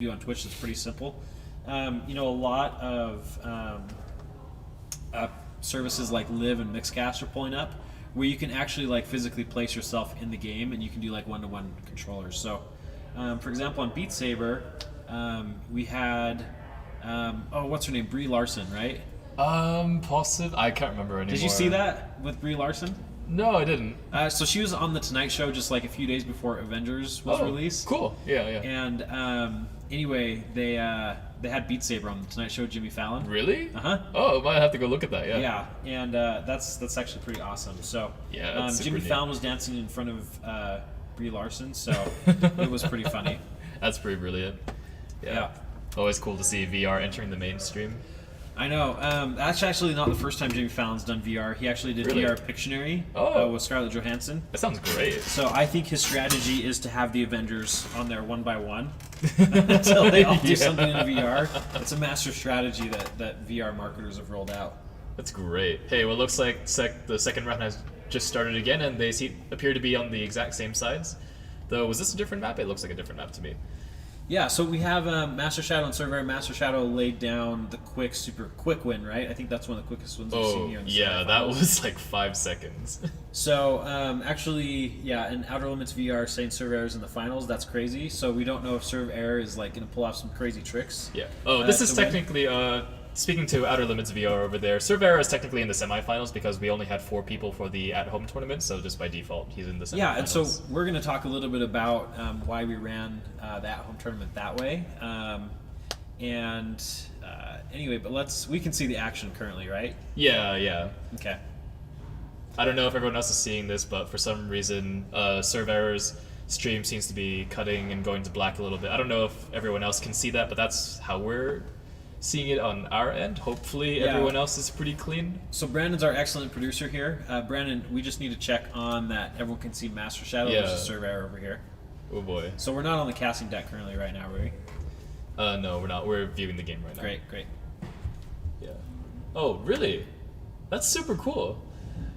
do on Twitch that's pretty simple. A lot of services like Live and Mixcast are pulling up, where you can actually like physically place yourself in the game, and you can do like one-to-one controllers. So, for example, on Beat Saber, we had what's her name, Brie Larson, right? Possible. I can't remember anymore. Did you see that with Brie Larson? No, I didn't. So she was on the Tonight Show just like a few days before Avengers was released. Cool. Yeah. And anyway, they had Beat Saber on the Tonight Show, Jimmy Fallon. Really? Uh-huh. Oh, I might have to go look at that. Yeah. Yeah, and that's actually pretty awesome. So Yeah, that's Jimmy super neat. Fallon was dancing in front of Brie Larson, so it was pretty funny. That's pretty brilliant. Yeah. Always cool to see VR entering the mainstream. I know. That's actually not the first time Jimmy Fallon's done VR. He actually did Really? VR Pictionary with Scarlett Johansson. That sounds great. So I think his strategy is to have the Avengers on there one by one until they all do something in VR. It's a master strategy that VR marketers have rolled out. That's great. Hey, well, it looks like the second round has just started again, and they appear to be on the exact same sides. Though, was this a different map? It looks like a different map to me. Yeah, so we have Master Shadow and ServError. Master Shadow laid down the super quick win, right? I think that's one of the quickest wins we've seen here in the yeah, that semifinals. was like 5 seconds. So, in Outer Limits VR saying ServError is in the finals, that's crazy. So we don't know if ServError is like going to pull off some crazy tricks. Yeah. Oh, this is to win. technically, speaking to Outer Limits VR over there, ServError is technically in the semifinals because we only had 4 people for the at-home tournament, so just by default, he's in the semifinals. Yeah, and so we're going to talk a little bit about why we ran the at-home tournament that way. Anyway, but we can see the action currently, right? Yeah. Okay. I don't know if everyone else is seeing this, but for some reason, ServError's stream seems to be cutting and going to black a little bit. I don't know if everyone else can see that, but that's how we're seeing it on our end. Hopefully everyone else is pretty clean. So Brandon's our excellent producer here. Brandon, we just need to check on that everyone can see Master Shadow versus ServError over here. Oh boy. So we're not on the casting deck currently right now, are we? No, we're not. We're viewing the game right now. Great. Yeah. Oh, really? That's super cool.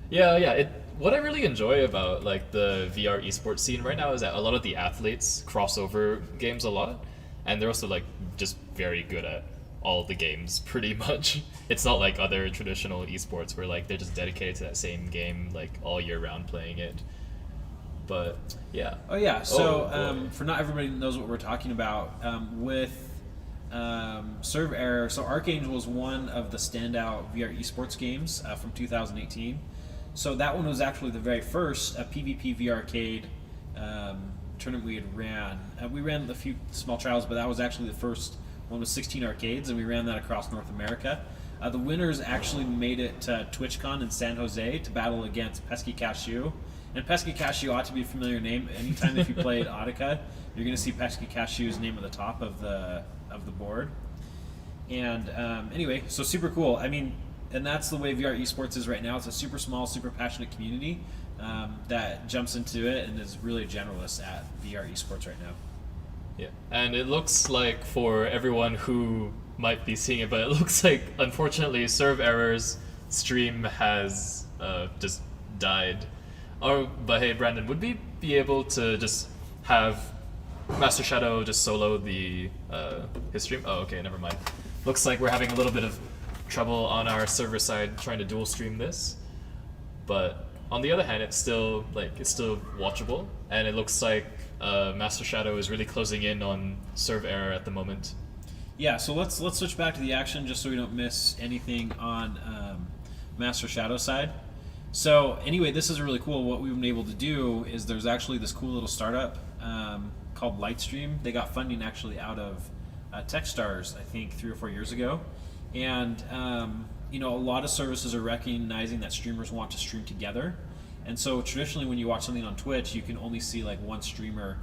Yeah. What I really enjoy about like the VR esports scene right now is that a lot of the athletes cross over games a lot, and they're also like just very good at all the games pretty much. It's not like other traditional esports where like they're just dedicated to that same game like all year round playing it. But yeah. Oh yeah. So boy. for not everybody knows what we're talking about, with ServError. So Archangel was one of the standout VR esports games from 2018. So that one was actually the very first PvP VR arcade tournament we had ran. We ran a few small trials, but that was actually the first one with 16 arcades, and we ran that across North America. The winners actually made it to TwitchCon in San Jose to battle against Pesky Cashew. And Pesky Cashew ought to be a familiar name. Anytime if you played Audica, you're going to see Pesky Cashew's name at the top of the board. And anyway, so super cool. I mean, and that's the way VR esports is right now. It's a super small, super passionate community that jumps into it and is really generalist at VR esports right now. Yeah, and it looks like for everyone who might be seeing it, but it looks like unfortunately ServError's stream has just died. But hey, Brandon, would we be able to just have Master Shadow just solo his stream? Oh, okay, never mind. Looks like we're having a little bit of trouble on our server side trying to dual stream this, but on the other hand, it's still watchable, and it looks like Master Shadow is really closing in on ServError at the moment. Yeah, so let's switch back to the action just so we don't miss anything on Master Shadow side. So anyway, this is really cool. What we've been able to do is there's actually this cool little startup called Lightstream. They got funding actually out of Techstars, I think 3 or 4 years ago. And a lot of services are recognizing that streamers want to stream together. And so traditionally when you watch something on Twitch, you can only see like one streamer.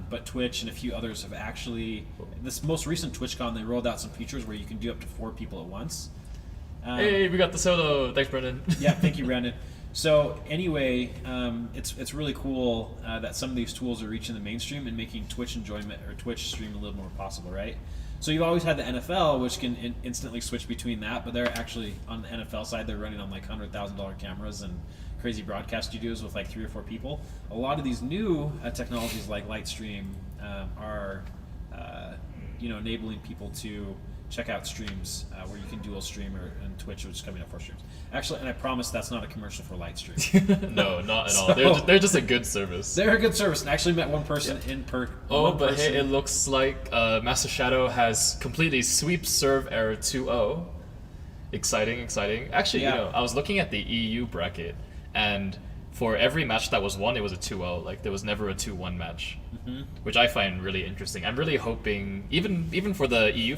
But Twitch and a few others have actually, this most recent TwitchCon, they rolled out some features where you can do up to 4 people at once. Hey, we got the solo. Thanks, Brendan. Yeah, thank you, Brandon. So anyway, it's really cool that some of these tools are reaching the mainstream and making Twitch enjoyment or Twitch stream a little more possible, right? So you've always had the NFL, which can instantly switch between that, but they're actually on the NFL side, they're running on like $100,000 cameras and crazy broadcast studios with like 3 or 4 people. A lot of these new technologies like Lightstream are enabling people to check out streams where you can dual stream and Twitch, which is coming up for streams. Actually, and I promise that's not a commercial for Lightstream. No, not at all. They're just a good service. They're a good service, and actually met one person in Oh, but hey, it looks like Master Shadow has completely sweep ServError 2-0. Exciting. Actually, I was looking at the EU bracket, and for every match that was won, it was a 2-0. Like, there was never a 2-1 match, which I find really interesting. I'm really hoping, even for the EU